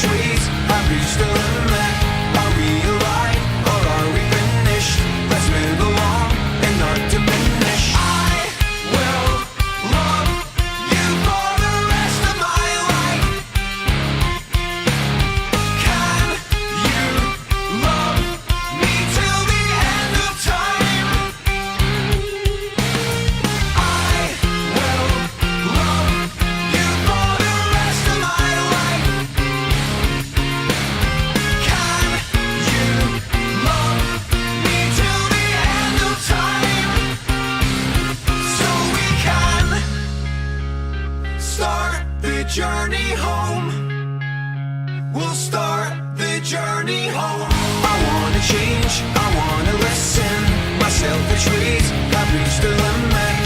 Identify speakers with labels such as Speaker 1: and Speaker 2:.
Speaker 1: trees have reached the limit. Are we alive or are we finished? Let's move along and not diminish. I will love you for the rest of my life. Can you love me till the end of time? I will love you for the rest of my life. Can you love me till the end of time? So we can start the journey home. We'll start the journey home. I wanna change, I wanna listen. My selfish ways have reached the limit.